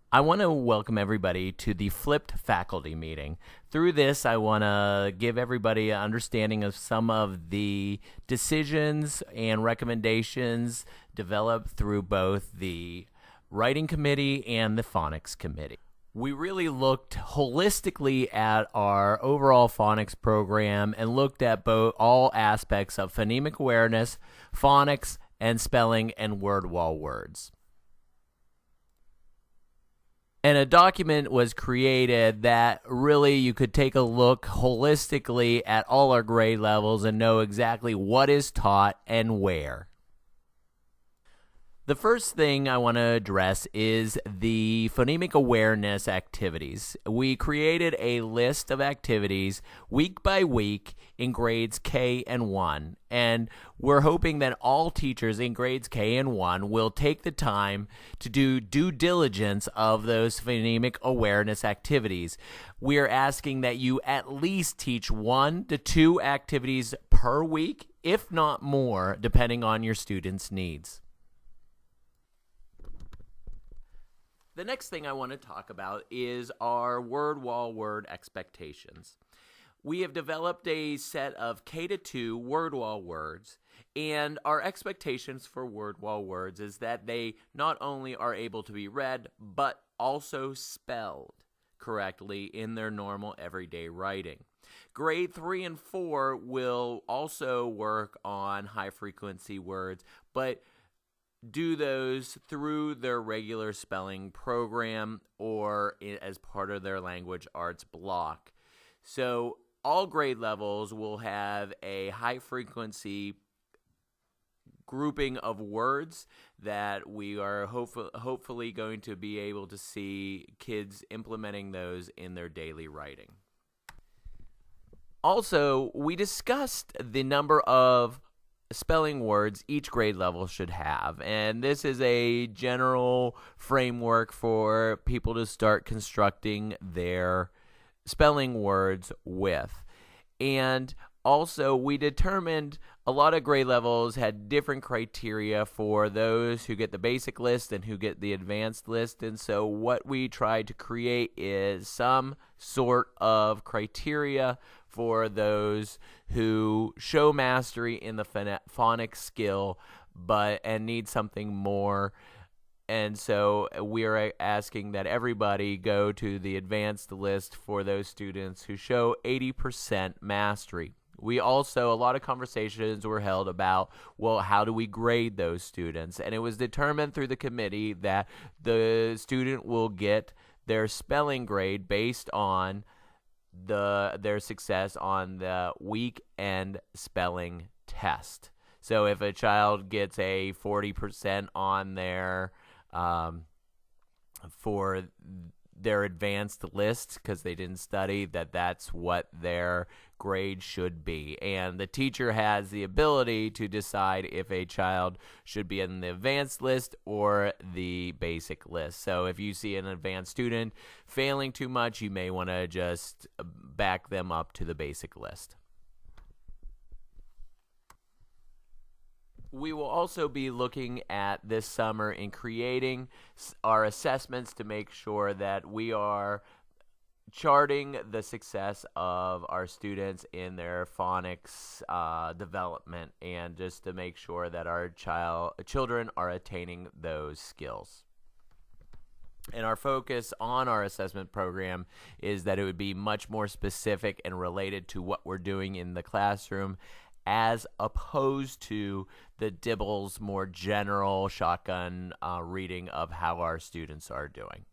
I want to welcome everybody to the Flipped Faculty Meeting. Through this, I want to give everybody an understanding of some of the decisions and recommendations developed through both the Writing Committee and the Phonics Committee. We really looked holistically at our overall phonics program and looked at both all aspects of phonemic awareness, phonics, and spelling and word wall words. And a document was created that really you could take a look holistically at all our grade levels and know exactly what is taught and where. The first thing I want to address is the phonemic awareness activities. We created a list of activities week by week in grades K and 1, and we're hoping that all teachers in grades K and 1 will take the time to do due diligence of those phonemic awareness activities. We are asking that you at least teach 1 to 2 activities per week, if not more, depending on your students' needs. The next thing I want to talk about is our word wall word expectations. We have developed a set of K-2 word wall words, and our expectations for word wall words is that they not only are able to be read, but also spelled correctly in their normal everyday writing. Grade 3 and 4 will also work on high-frequency words, but do those through their regular spelling program or as part of their language arts block. So all grade levels will have a high frequency grouping of words that we are hopefully going to be able to see kids implementing those in their daily writing. Also, we discussed the number of spelling words each grade level should have, and this is a general framework for people to start constructing their spelling words with. And also, we determined a lot of grade levels had different criteria for those who get the basic list and who get the advanced list, and so what we tried to create is some sort of criteria for those who show mastery in the phonics skill and need something more. And so we are asking that everybody go to the advanced list for those students who show 80% mastery. We also, a lot of conversations were held about, well, how do we grade those students? And it was determined through the committee that the student will get their spelling grade based on their success on the weekend spelling test. So if a child gets a 40% on their for their advanced list because they didn't study, that's what their grade should be. And the teacher has the ability to decide if a child should be in the advanced list or the basic list. So if you see an advanced student failing too much, you may want to just back them up to the basic list. We will also be looking at this summer in creating our assessments to make sure that we are charting the success of our students in their phonics development, and just to make sure that our children are attaining those skills. And our focus on our assessment program is that it would be much more specific and related to what we're doing in the classroom, as opposed to the DIBELS more general shotgun reading of how our students are doing.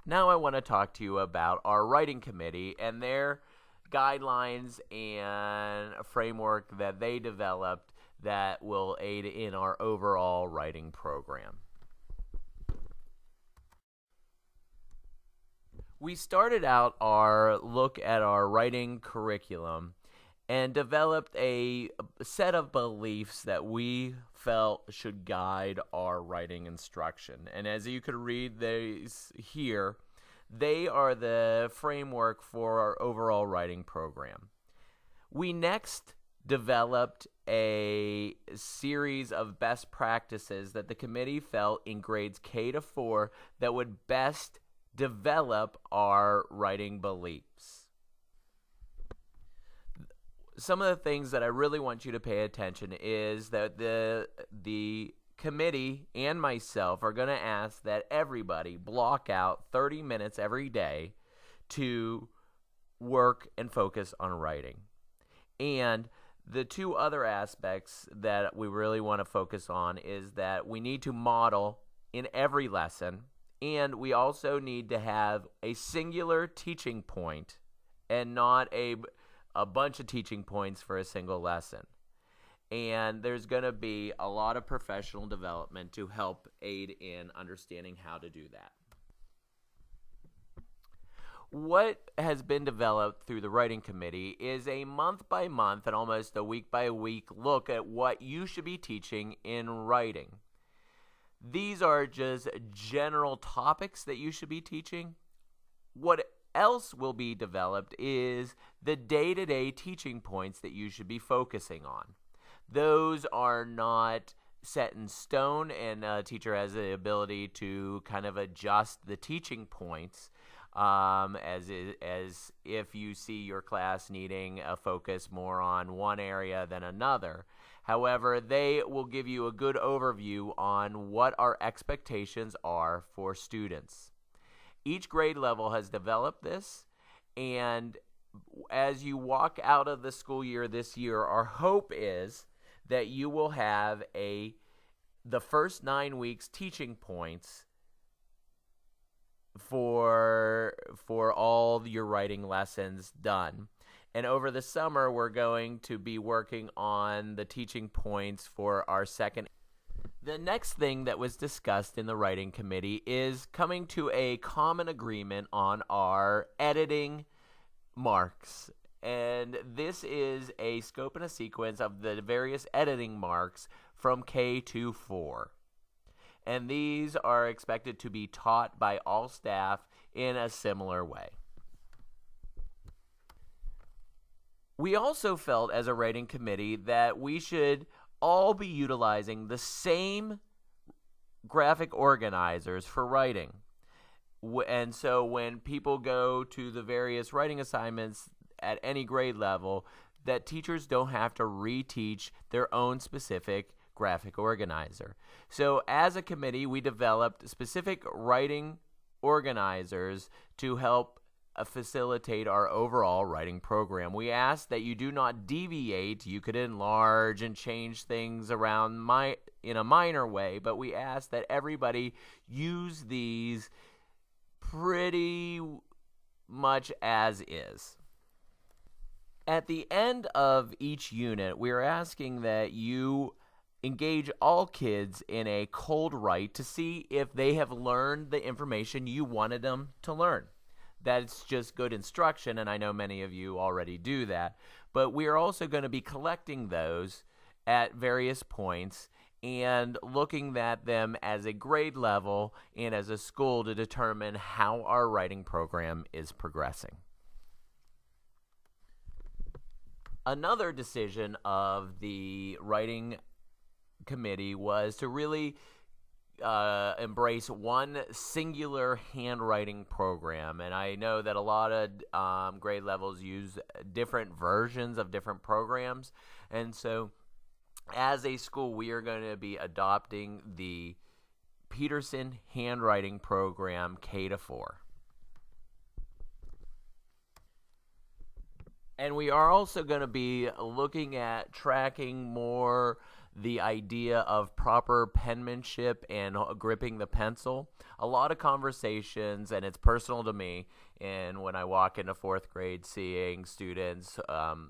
Now I want to talk to you about our writing committee and their guidelines and a framework that they developed that will aid in our overall writing program. We started out our look at our writing curriculum and developed a set of beliefs that we felt should guide our writing instruction. And as you could read these here, they are the framework for our overall writing program. We next developed a series of best practices that the committee felt in grades K to 4 that would best develop our writing beliefs. Some of the things that I really want you to pay attention is that the committee and myself are going to ask that everybody block out 30 minutes every day to work and focus on writing. And the two other aspects that we really want to focus on is that we need to model in every lesson, and we also need to have a singular teaching point and not a bunch of teaching points for a single lesson. And there's going to be a lot of professional development to help aid in understanding how to do that. What has been developed through the writing committee is a month-by-month and almost a week-by-week look at what you should be teaching in writing. These are just general topics that you should be teaching. What else will be developed is the day-to-day teaching points that you should be focusing on. Those are not set in stone, and a teacher has the ability to kind of adjust the teaching points as if you see your class needing a focus more on one area than another. However, they will give you a good overview on what our expectations are for students. Each grade level has developed this, and as you walk out of the school year this year, our hope is that you will have the first 9 weeks teaching points for all your writing lessons done. And over the summer, we're going to be working on the teaching points for our second. The next thing that was discussed in the writing committee is coming to a common agreement on our editing marks. And this is a scope and a sequence of the various editing marks from K to 4. And these are expected to be taught by all staff in a similar way. We also felt as a writing committee that we should all be utilizing the same graphic organizers for writing. And so when people go to the various writing assignments at any grade level, that teachers don't have to reteach their own specific graphic organizer. So as a committee, we developed specific writing organizers to help facilitate our overall writing program. We ask that you do not deviate. You could enlarge and change things around in a minor way, but we ask that everybody use these pretty much as is. At the end of each unit, we are asking that you engage all kids in a cold write to see if they have learned the information you wanted them to learn. That's just good instruction, and I know many of you already do that. But we are also going to be collecting those at various points and looking at them as a grade level and as a school to determine how our writing program is progressing. Another decision of the writing committee was to really embrace one singular handwriting program. And I know that a lot of grade levels use different versions of different programs. And so as a school, we are going to be adopting the Peterson handwriting program K to 4. And we are also going to be looking at tracking more the idea of proper penmanship and gripping the pencil. A lot of conversations, and it's personal to me, and when I walk into fourth grade seeing students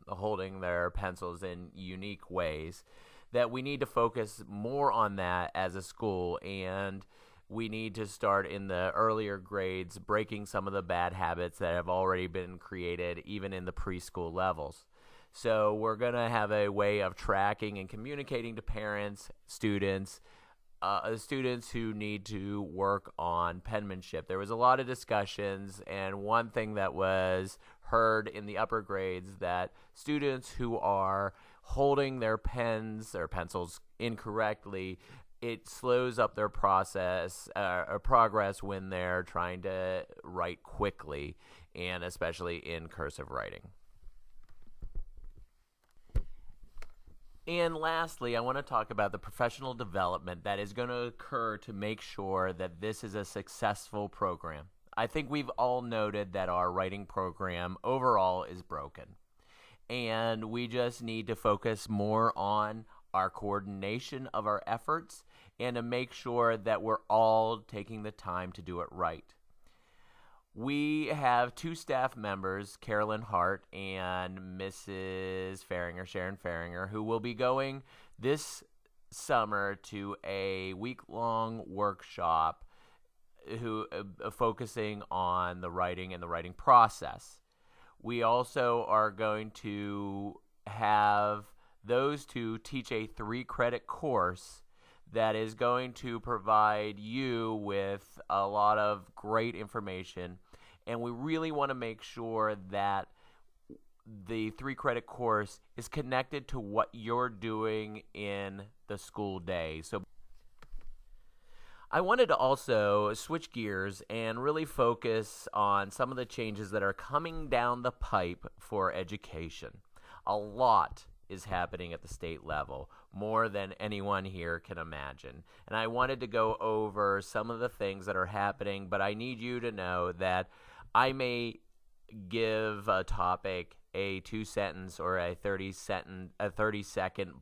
holding their pencils in unique ways, that we need to focus more on that as a school, and we need to start in the earlier grades breaking some of the bad habits that have already been created even in the preschool levels. So we're going to have a way of tracking and communicating to parents, students who need to work on penmanship. There was a lot of discussions, and one thing that was heard in the upper grades that students who are holding their pens or pencils incorrectly, it slows up their process or progress when they're trying to write quickly, and especially in cursive writing. And lastly, I want to talk about the professional development that is going to occur to make sure that this is a successful program. I think we've all noted that our writing program overall is broken. And we just need to focus more on our coordination of our efforts and to make sure that we're all taking the time to do it right. We have two staff members, Carolyn Hart and Mrs. Farringer, Sharon Farringer, who will be going this summer to a week-long workshop focusing on the writing and the writing process. We also are going to have those two teach a 3-credit course that is going to provide you with a lot of great information. And we really want to make sure that the 3-credit course is connected to what you're doing in the school day. So I wanted to also switch gears and really focus on some of the changes that are coming down the pipe for education. A lot is happening at the state level, more than anyone here can imagine. And I wanted to go over some of the things that are happening, but I need you to know that I may give a topic a 2-sentence or a 30-second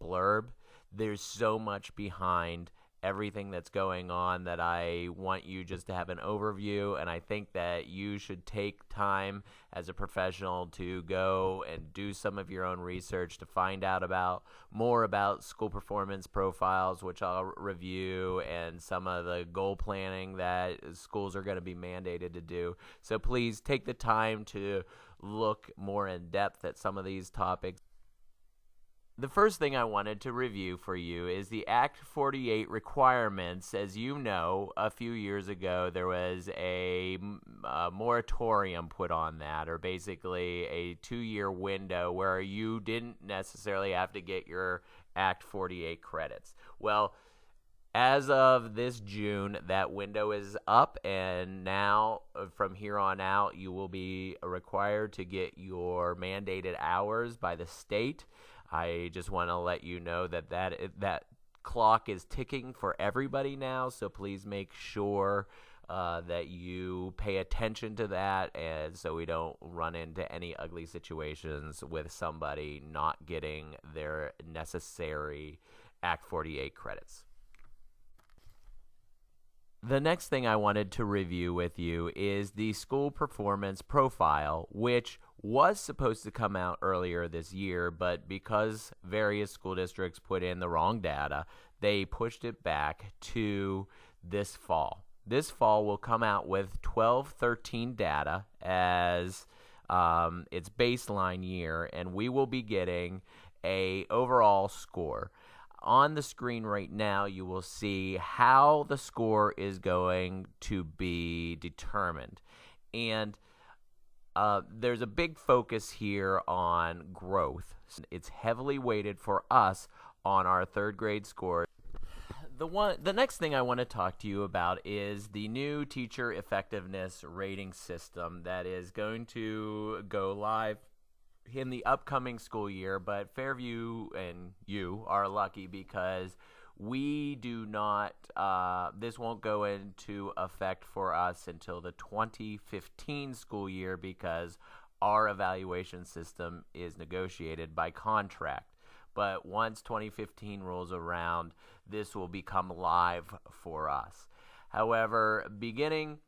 blurb. There's so much behind everything that's going on that I want you just to have an overview, and I think that you should take time as a professional to go and do some of your own research to find out more about school performance profiles, which I'll review, and some of the goal planning that schools are going to be mandated to do. So please take the time to look more in depth at some of these topics. The first thing I wanted to review for you is the Act 48 requirements. As you know, a few years ago, there was a moratorium put on that, or basically a 2-year window where you didn't necessarily have to get your Act 48 credits. Well, as of this June, that window is up, and now from here on out, you will be required to get your mandated hours by the state. I just want to let you know that clock is ticking for everybody now, so please make sure that you pay attention to that, and so we don't run into any ugly situations with somebody not getting their necessary Act 48 credits. The next thing I wanted to review with you is the school performance profile, which was supposed to come out earlier this year, but because various school districts put in the wrong data, they pushed it back to this fall. This fall will come out with 12-13 data as its baseline year, and we will be getting a overall score. On the screen right now, you will see how the score is going to be determined. And there's a big focus here on growth. It's heavily weighted for us on our 3rd grade score. The next thing I want to talk to you about is the new teacher effectiveness rating system that is going to go live in the upcoming school year, but Fairview and you are lucky because we do not, this won't go into effect for us until the 2015 school year because our evaluation system is negotiated by contract. But once 2015 rolls around, this will become live for us. However, beginning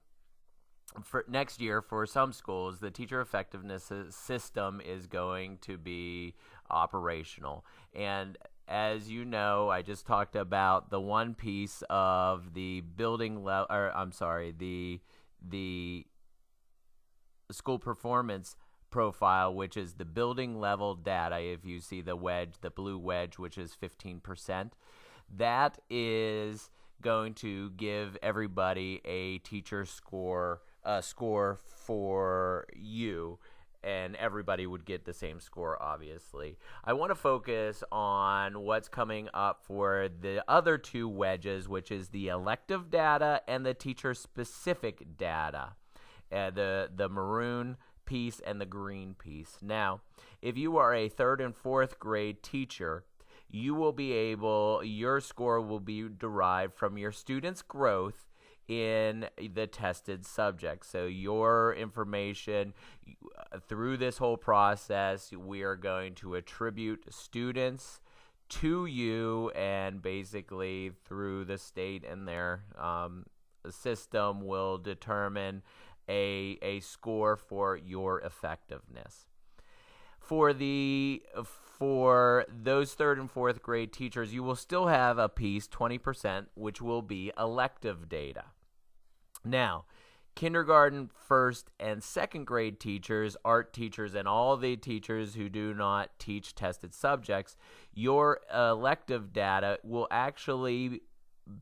for next year, for some schools, the teacher effectiveness system is going to be operational. And as you know, I just talked about the one piece of the the school performance profile, which is the building level data. If you see the wedge, the blue wedge, which is 15%, that is going to give everybody a teacher score for you, and everybody would get the same score, obviously. I want to focus on what's coming up for the other two wedges, which is the elective data and the teacher-specific data, the maroon piece and the green piece. Now, if you are a 3rd and 4th grade teacher, your score will be derived from your students' growth in the tested subject. So your information through this whole process, we are going to attribute students to you, and basically through the state and their system will determine a score for your effectiveness. For those 3rd and 4th grade teachers, you will still have a piece, 20%, which will be elective data. Now, kindergarten, 1st, and 2nd grade teachers, art teachers, and all the teachers who do not teach tested subjects, your elective data will actually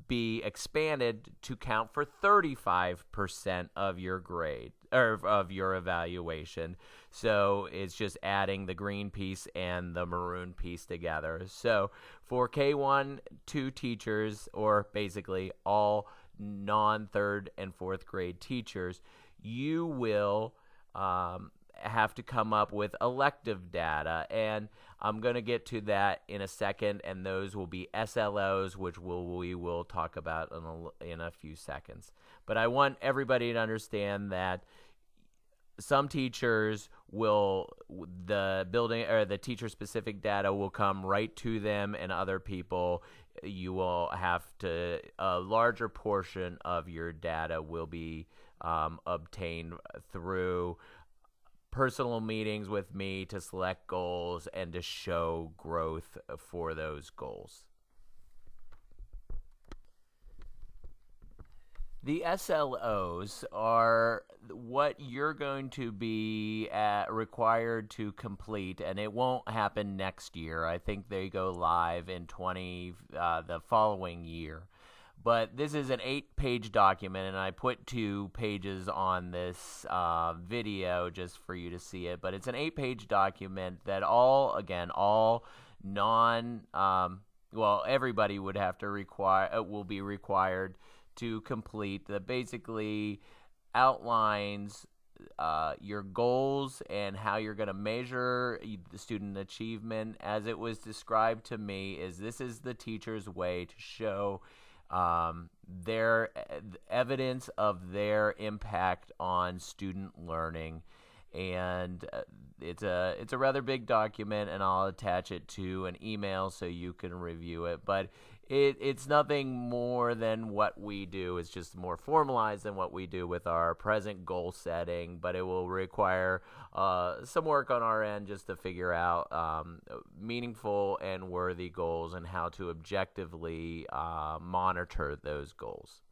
be expanded to count for 35% of your grade or of your evaluation. So it's just adding the green piece and the maroon piece together. So for K1, 2 teachers, or basically all non-3rd and 4th grade teachers, you will have to come up with elective data, and I'm going to get to that in a second, and those will be SLOs, which we will talk about in a few seconds. But I want everybody to understand that some teachers the teacher-specific data will come right to them, and other people, you will have to, a larger portion of your data will be obtained through personal meetings with me to select goals and to show growth for those goals. The SLOs are what you're going to be required to complete, and it won't happen next year. I think they go live in the following year. But this is an 8-page document, and I put 2 pages on this video just for you to see it. But it's an 8-page document that everybody would have to will be required to complete, that basically outlines your goals and how you're going to measure the student achievement. As it was described to me, this is the teacher's way to show their evidence of their impact on student learning. And it's a rather big document, and I'll attach it to an email so you can review it. But it's nothing more than what we do. It's just more formalized than what we do with our present goal setting, but it will require some work on our end just to figure out meaningful and worthy goals and how to objectively monitor those goals.